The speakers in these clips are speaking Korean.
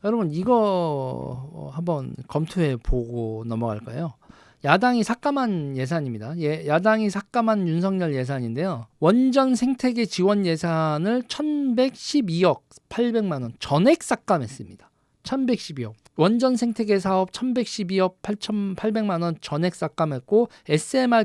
여러분 이거 한번 검토해 보고 넘어갈까요? 야당이 삭감한 예산입니다. 야당이 삭감한 윤석열 예산인데요. 원전 생태계 지원 예산을 1112억 800만 원 전액 삭감했습니다. 1112억. 원전 생태계 사업 1112억 8,800만 원 전액 삭감했고 SMR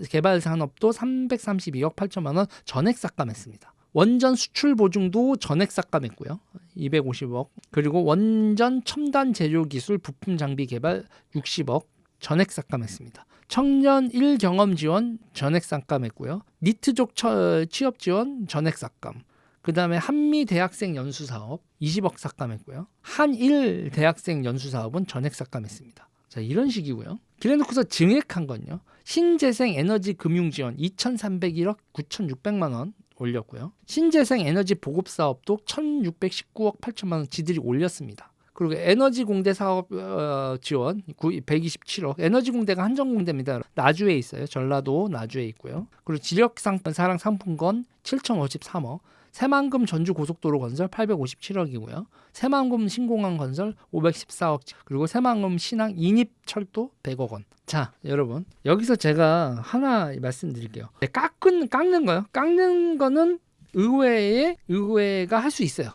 개발 산업도 332억 8천만 원 전액 삭감했습니다. 원전 수출 보증도 전액 삭감했고요. 250억. 그리고 원전 첨단 제조 기술 부품 장비 개발 60억 전액 삭감했습니다. 청년 1경험 지원 전액 삭감했고요. 니트족 취업 지원 전액 삭감. 그 다음에 한미 대학생 연수 사업 20억 삭감했고요. 한일 대학생 연수 사업은 전액 삭감했습니다. 자, 이런 식이고요. 그래놓고서 증액한 건요. 신재생 에너지 금융 지원 2,301억 9,600만 원 올렸고요. 신재생 에너지 보급 사업도 1,619억 8천만 원 지들이 올렸습니다. 그리고 에너지 공대 사업 지원 127억. 에너지 공대가 한정 공대입니다. 나주에 있어요. 전라도 나주에 있고요. 그리고 지력사랑 상품권 7,053억. 새만금 전주 고속도로 건설 857억이고요. 새만금 신공항 건설 514억. 그리고 새만금 신항 인입철도 100억 원. 자, 여러분 여기서 제가 하나 말씀드릴게요. 깎는 거요. 깎는 거는 의회가 할 수 있어요.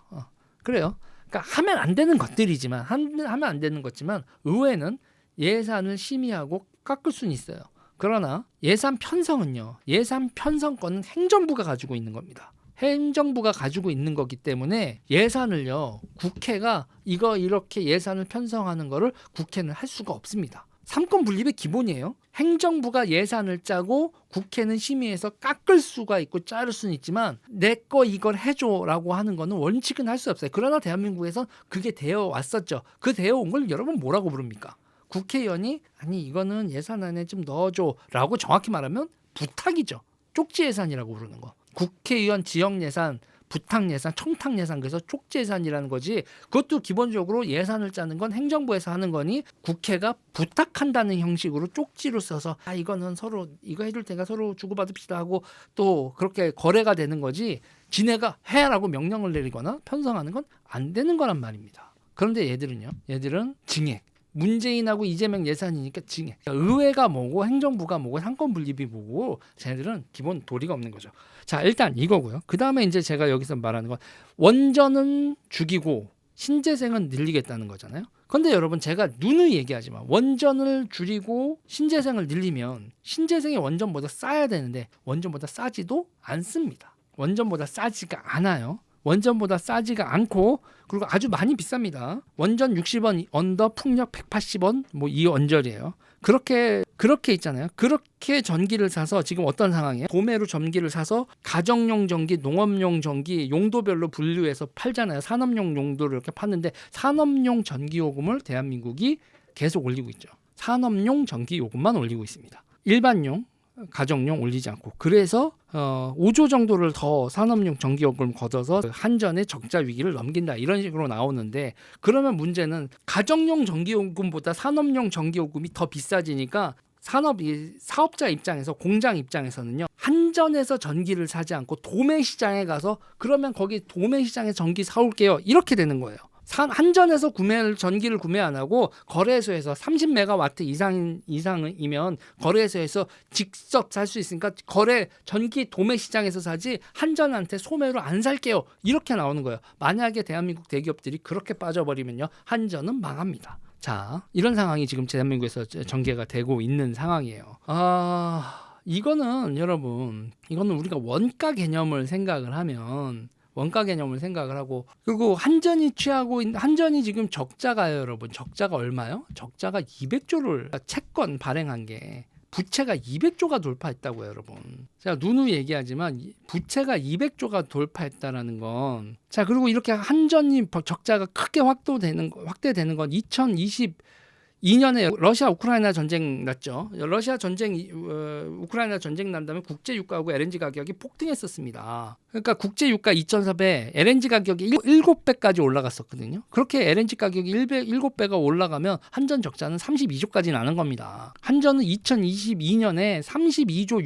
그래요. 그러니까 하면 안 되는 것들이지만 하면 안 되는 거지만 의회는 예산을 심의하고 깎을 수는 있어요. 그러나 예산 편성은요. 예산 편성권은 행정부가 가지고 있는 겁니다. 행정부가 가지고 있는 거기 때문에 예산을요. 국회가 이렇게 예산을 편성하는 거를 국회는 할 수가 없습니다. 삼권 분립의 기본이에요. 행정부가 예산을 짜고 국회는 심의해서 깎을 수가 있고 자를 수는 있지만 내 거 이걸 해줘라고 하는 거는 원칙은 할 수 없어요. 그러나 대한민국에선 그게 되어 왔었죠. 그 되어 온 걸 여러분 뭐라고 부릅니까? 국회의원이 아니 이거는 예산안에 좀 넣어줘라고 정확히 말하면 부탁이죠. 쪽지 예산이라고 부르는 거. 국회의원 지역 예산, 부탁 예산, 청탁 예산, 그래서 쪽지 예산이라는 거지. 그것도 기본적으로 예산을 짜는 건 행정부에서 하는 거니 국회가 부탁한다는 형식으로 쪽지로 써서 이거는 서로 이거 해줄 테니까 서로 주고받읍시다 하고 또 그렇게 거래가 되는 거지. 지네가 해라고 명령을 내리거나 편성하는 건 안 되는 거란 말입니다. 그런데 얘들은 증액. 문재인하고 이재명 예산이니까 증액. 의회가 뭐고 행정부가 뭐고 상권 분립이 뭐고 쟤네들은 기본 도리가 없는 거죠. 자, 일단 이거고요. 그 다음에 이제 제가 여기서 말하는 건 원전은 죽이고 신재생은 늘리겠다는 거잖아요. 그런데 여러분 제가 누누이 얘기하지만 원전을 줄이고 신재생을 늘리면 신재생이 원전보다 싸야 되는데 원전보다 싸지도 않습니다. 원전보다 싸지가 않아요. 원전보다 싸지가 않고 그리고 아주 많이 비쌉니다. 원전 60원 언더 풍력 180원 뭐 이 언저리예요. 그렇게 있잖아요. 그렇게 전기를 사서 지금 어떤 상황이에요? 도매로 전기를 사서 가정용 전기, 농업용 전기 용도별로 분류해서 팔잖아요. 산업용 용도를 이렇게 파는데 산업용 전기 요금을 대한민국이 계속 올리고 있죠. 산업용 전기 요금만 올리고 있습니다. 일반용 가정용 올리지 않고 그래서 5조 정도를 더 산업용 전기요금을 걷어서 한전의 적자 위기를 넘긴다 이런 식으로 나오는데 그러면 문제는 가정용 전기요금보다 산업용 전기요금이 더 비싸지니까 사업자 입장에서 공장 입장에서는요 한전에서 전기를 사지 않고 도매시장에 가서 그러면 거기 도매시장에 전기 사올게요 이렇게 되는 거예요. 한전에서 전기를 구매 안 하고 거래소에서 30메가와트 이상이면 거래소에서 직접 살 수 있으니까 전기 도매 시장에서 사지 한전한테 소매로 안 살게요. 이렇게 나오는 거예요. 만약에 대한민국 대기업들이 그렇게 빠져버리면요. 한전은 망합니다. 자, 이런 상황이 지금 대한민국에서 전개가 되고 있는 상황이에요. 이거는 여러분, 이거는 우리가 원가 개념을 생각을 하고 그리고 한전이 지금 적자가요 여러분. 적자가 얼마요? 적자가 200조를 채권 발행한 게 부채가 200조가 돌파했다고요 여러분. 제가 누누이 얘기하지만 부채가 200조가 돌파했다라는 건 자 그리고 이렇게 한전이 적자가 크게 확대되는 건 2022년에 러시아 우크라이나 전쟁 났죠. 우크라이나 전쟁 난 다음에 국제 유가하고 LNG 가격이 폭등했었습니다. 그러니까 국제 유가 2.4배, LNG 가격이 7배까지 올라갔었거든요. 그렇게 LNG 가격이 7배가 올라가면 한전 적자는 32조까지 나는 겁니다. 한전은 2022년에 32조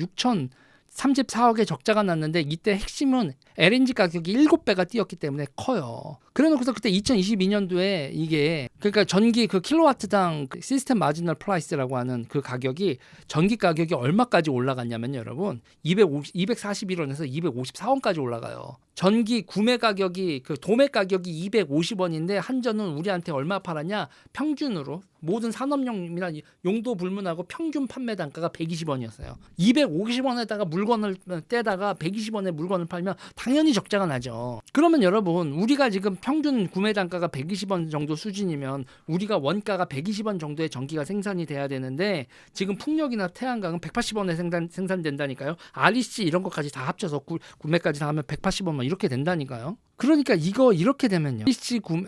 34억의 적자가 났는데 이때 핵심은 LNG 가격이 7배가 뛰었기 때문에 커요. 그래놓고서 그때 2022년도에 이게 그러니까 전기 그 킬로와트당 그 시스템 마지널 프라이스라고 하는 그 가격이 전기 가격이 얼마까지 올라갔냐면요, 여러분 241원에서 254원까지 올라가요. 전기 구매 가격이 그 도매 가격이 250원인데 한전은 우리한테 얼마 팔았냐? 평균으로 모든 산업용이나 용도 불문하고 평균 판매 단가가 120원이었어요. 250원에다가 물건을 떼다가 120원에 물건을 팔면 당연히 적자가 나죠. 그러면 여러분 우리가 지금 평균 구매 단가가 120원 정도 수준이면 우리가 원가가 120원 정도의 전기가 생산이 돼야 되는데 지금 풍력이나 태양광은 180원에 생산된다니까요. REC 이런 것까지 다 합쳐서 구매까지 다 하면 180원만 이렇게 된다니까요. 그러니까 이거 이렇게 되면요.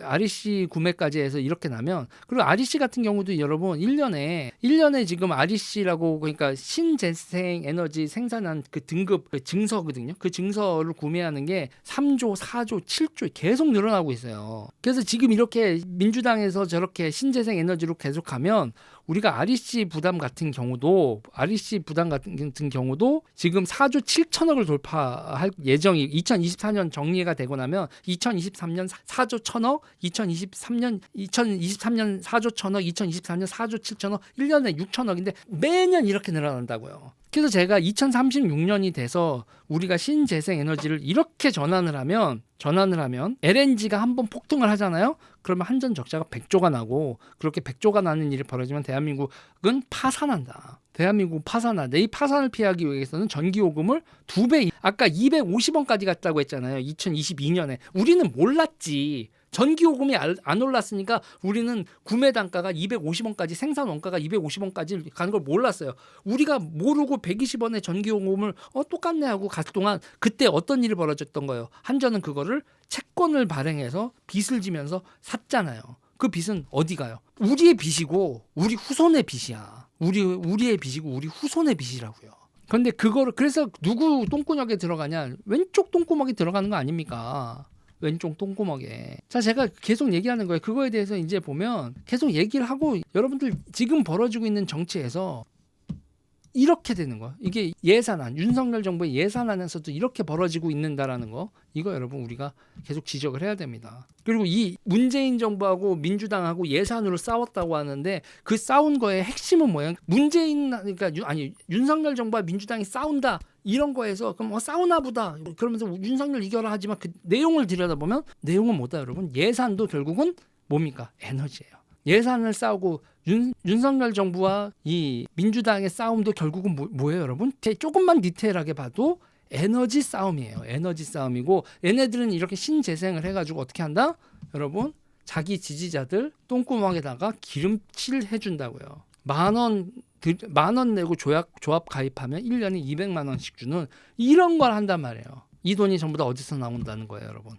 REC 구매까지 해서 이렇게 나면 그리고 REC 같은 경우도 여러분 1년에 지금 REC라고 그러니까 신재생 에너지 생산한 그 등급 그 증서거든요. 그 증서를 구매하는 게 3조, 4조, 7조 계속 늘어나고 있어요. 그래서 지금 이렇게 민주당에서 저렇게 신재생 에너지로 계속 가면 우리가 REC 부담 같은 경우도 지금 4조 7천억을 돌파할 예정이 2024년 정리가 되고 나면 2023년 4조 1천억, 2023년 4조 1천억, 2024년 4조 7천억, 1년에 6천억인데 매년 이렇게 늘어난다고요. 그래서 제가 2036년이 돼서 우리가 신재생 에너지를 이렇게 전환을 하면 LNG가 한번 폭등을 하잖아요. 그러면 한전 적자가 100조가 나고 그렇게 100조가 나는 일이 벌어지면 대한민국은 파산한다. 대한민국 파산한다. 이 파산을 피하기 위해서는 전기요금을 2배, 아까 250원까지 갔다고 했잖아요. 2022년에. 우리는 몰랐지. 전기요금이 안 올랐으니까 우리는 구매 단가가 250원까지 생산 원가가 250원까지 가는 걸 몰랐어요. 우리가 모르고 120원의 전기요금을 똑같네 하고 갈 동안 그때 어떤 일이 벌어졌던 거예요. 한전은 그거를 채권을 발행해서 빚을 지면서 샀잖아요. 그 빚은 어디 가요? 우리의 빚이고 우리 후손의 빚이야. 우리의 빚이고 우리 후손의 빚이라고요. 그런데 그거를 그래서 누구 똥구멍에 들어가냐? 왼쪽 똥구멍에 들어가는 거 아닙니까? 왼쪽 똥구멍에. 자, 제가 계속 얘기하는 거예요. 그거에 대해서 이제 보면 계속 얘기를 하고 여러분들 지금 벌어지고 있는 정치에서 이렇게 되는 거. 이게 예산안, 윤석열 정부의 예산안에서도 이렇게 벌어지고 있는다라는 거. 이거 여러분 우리가 계속 지적을 해야 됩니다. 그리고 이 문재인 정부하고 민주당하고 예산으로 싸웠다고 하는데 그 싸운 거의 핵심은 뭐예요? 윤석열 정부와 민주당이 싸운다. 이런 거에서 그럼 싸우나 보다. 그러면서 윤석열 이겨라 하지만 그 내용을 들여다보면 내용은 뭐다 여러분? 예산도 결국은 뭡니까? 에너지예요. 예산을 싸우고 윤석열 정부와 이 민주당의 싸움도 결국은 뭐예요 여러분? 조금만 디테일하게 봐도 에너지 싸움이에요. 에너지 싸움이고 얘네들은 이렇게 신재생을 해가지고 어떻게 한다? 여러분 자기 지지자들 똥구멍에다가 기름칠 해준다고요. 만 원 내고 조합 가입하면 1년에 200만 원씩 주는 이런 걸 한단 말이에요. 이 돈이 전부 다 어디서 나온다는 거예요 여러분?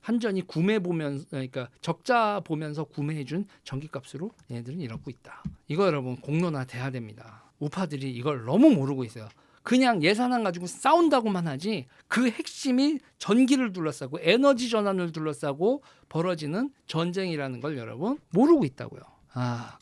한전이 구매 보면서 그러니까 적자 보면서 구매해준 전기값으로 얘네들은 이러고 있다. 이거 여러분 공론화 돼야 됩니다. 우파들이 이걸 너무 모르고 있어요. 그냥 예산안 가지고 싸운다고만 하지 그 핵심이 전기를 둘러싸고 에너지 전환을 둘러싸고 벌어지는 전쟁이라는 걸 여러분 모르고 있다고요.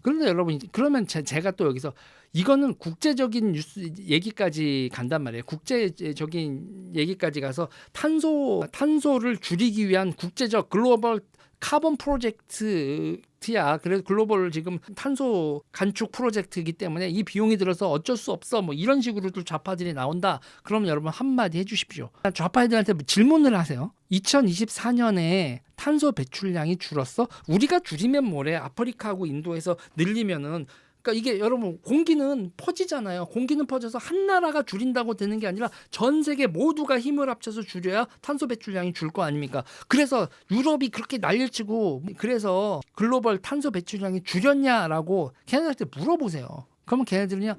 그런데 여러분 그러면 제가 또 여기서 이거는 국제적인 뉴스 얘기까지 간단 말이에요. 국제적인 얘기까지 가서 탄소를 줄이기 위한 국제적 글로벌 카본 프로젝트야. 그래서 글로벌 지금 탄소 간축 프로젝트이기 때문에 이 비용이 들어서 어쩔 수 없어. 뭐 이런 식으로도 좌파들이 나온다. 그럼 여러분 한마디 해주십시오. 좌파들한테 질문을 하세요. 2024년에 탄소 배출량이 줄었어? 우리가 줄이면 뭐래? 아프리카하고 인도에서 늘리면은 그러니까 이게 여러분 공기는 퍼지잖아요. 공기는 퍼져서 한 나라가 줄인다고 되는 게 아니라 전 세계 모두가 힘을 합쳐서 줄여야 탄소 배출량이 줄 거 아닙니까? 그래서 유럽이 그렇게 난리치고 그래서 글로벌 탄소 배출량이 줄였냐라고 걔네들한테 물어보세요. 그러면 걔네들은요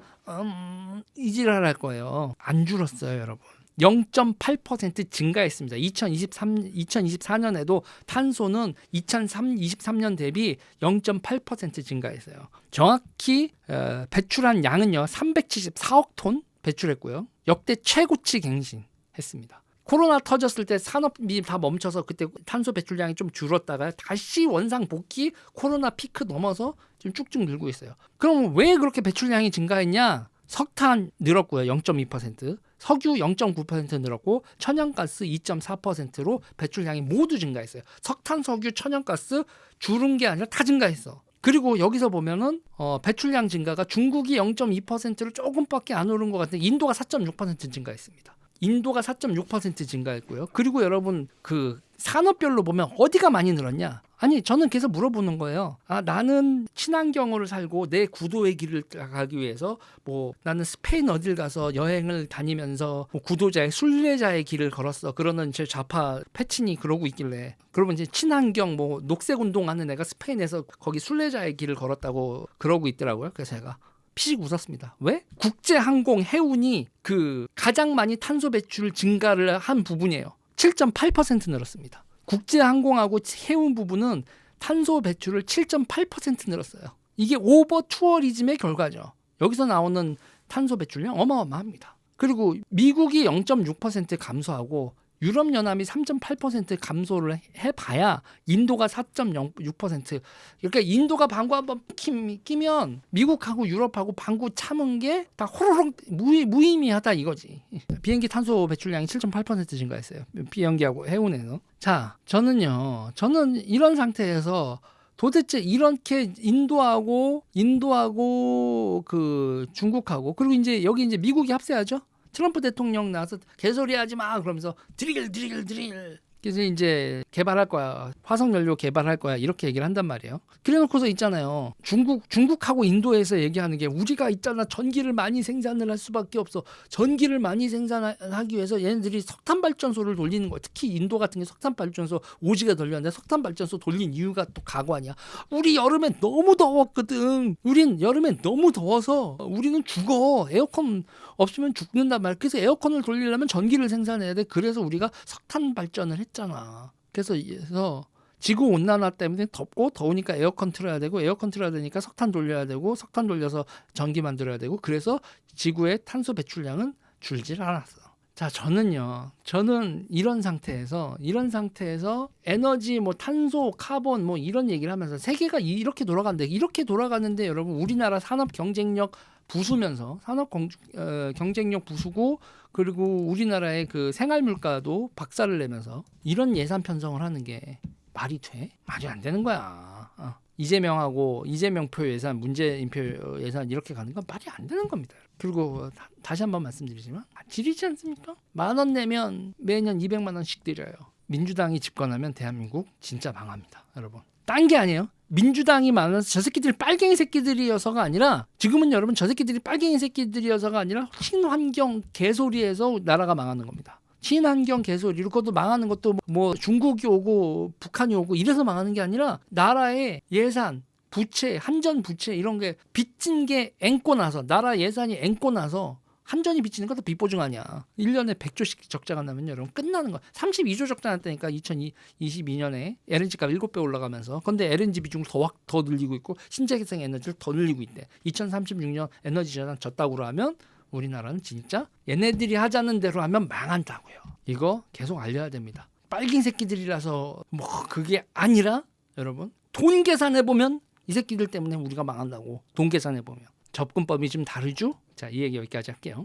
이지랄 할 거예요. 안 줄었어요 여러분. 0.8% 증가했습니다. 2024년에도 탄소는 2023년 대비 0.8% 증가했어요. 정확히 배출한 양은요 374억 톤 배출했고요. 역대 최고치 갱신했습니다. 코로나 터졌을 때 산업이 다 멈춰서 그때 탄소 배출량이 좀 줄었다가 다시 원상 복귀 코로나 피크 넘어서 지금 쭉쭉 늘고 있어요. 그럼 왜 그렇게 배출량이 증가했냐? 석탄 늘었고요. 0.2%. 석유 0.9% 늘었고 천연가스 2.4%로 배출량이 모두 증가했어요. 석탄, 석유, 천연가스 줄은 게 아니라 다 증가했어. 그리고 여기서 보면은 배출량 증가가 중국이 0.2%를 조금밖에 안 오른 것 같은데 인도가 4.6% 증가했습니다. 인도가 4.6% 증가했고요. 그리고 여러분 그 산업별로 보면 어디가 많이 늘었냐? 아니 저는 계속 물어보는 거예요. 나는 친환경으로 살고 내 구도의 길을 가기 위해서 뭐 나는 스페인 어딜 가서 여행을 다니면서 뭐 구도자의 순례자의 길을 걸었어. 그러는 제 좌파 패친이 그러고 있길래 그러면 이제 친환경 뭐 녹색 운동하는 애가 스페인에서 거기 순례자의 길을 걸었다고 그러고 있더라고요. 그래서 제가 피식 웃었습니다. 왜? 국제항공 해운이 그 가장 많이 탄소 배출 증가를 한 부분이에요. 7.8% 늘었습니다. 국제항공하고 해운 부분은 탄소 배출을 7.8% 늘었어요. 이게 오버 투어리즘의 결과죠. 여기서 나오는 탄소 배출량 어마어마합니다. 그리고 미국이 0.6% 감소하고 유럽연합이 3.8% 감소를 해봐야 인도가 4.6%. 그러니까 인도가 방구 한번 끼면 미국하고 유럽하고 방구 참은 게 다 호로록 무의미하다 이거지. 비행기 탄소 배출량이 7.8% 증가했어요. 비행기하고 해운에서. 자, 저는 이런 상태에서 도대체 이렇게 인도하고 그 중국하고 그리고 이제 여기 이제 미국이 합세하죠. 트럼프 대통령 나와서 개소리 하지 마 그러면서 드릴 그래서 이제 개발할 거야. 화석 연료 개발할 거야. 이렇게 얘기를 한단 말이에요. 그래놓고서 있잖아요. 중국하고 인도에서 얘기하는 게 우리가 있잖아. 전기를 많이 생산을 할 수밖에 없어. 전기를 많이 생산하기 위해서 얘네들이 석탄 발전소를 돌리는 거야. 특히 인도 같은 게 석탄 발전소 오지게 돌렸는데 석탄 발전소 돌린 이유가 또 가관이야. 우리 여름에 너무 더웠거든. 우린 여름에 너무 더워서 우리는 죽어. 에어컨 없으면 죽는단 말이야. 그래서 에어컨을 돌리려면 전기를 생산해야 돼. 그래서 우리가 석탄 발전을 했잖아. 그래서 지구 온난화 때문에 덥고 더우니까 에어컨 틀어야 되고 에어컨 틀어야 되니까 석탄 돌려야 되고 석탄 돌려서 전기 만들어야 되고 그래서 지구의 탄소 배출량은 줄질 않았어. 자, 저는 이런 상태에서 에너지 뭐 탄소, 카본 뭐 이런 얘기를 하면서 세계가 이렇게 돌아가는데 여러분 우리나라 산업 경쟁력 부수면서 경쟁력 부수고 그리고 우리나라의 그 생활 물가도 박살을 내면서 이런 예산 편성을 하는 게 말이 돼? 말이 안 되는 거야. 이재명표 예산, 문재인표 예산 이렇게 가는 건 말이 안 되는 겁니다. 그리고 다시 한번 말씀드리지만 지리지 않습니까? 10,000원 내면 매년 200만 원씩 드려요. 민주당이 집권하면 대한민국 진짜 망합니다, 여러분. 딴 게 아니에요. 민주당이 많아서 저 새끼들이 빨갱이 새끼들이어서가 아니라 지금은 여러분 저 새끼들이 빨갱이 새끼들이어서가 아니라 친환경 개소리에서 나라가 망하는 겁니다. 친환경 개소리로 그것도 망하는 것도 뭐 중국이 오고 북한이 오고 이래서 망하는 게 아니라 나라의 예산, 부채, 한전 부채 이런 게 빚진 게 앵꼬 나서 나라 예산이 앵꼬 나서 한전이 빚지는 것도 빚보증 아니야. 1년에 100조씩 적자가 나면 여러분 끝나는 거야. 32조 적자 났다니까 2022년에 LNG값 7배 올라가면서. 근데 LNG 비중을 더 늘리고 있고 신재생 에너지를 더 늘리고 있대. 2036년 에너지 전환 졌다고 하면 우리나라는 진짜 얘네들이 하자는 대로 하면 망한다고요. 이거 계속 알려야 됩니다. 빨갱이 새끼들이라서 뭐 그게 아니라 여러분 돈 계산해보면 이 새끼들 때문에 우리가 망한다고. 돈 계산해보면. 접근법이 좀 다르죠? 자, 이 얘기 여기까지 할게요.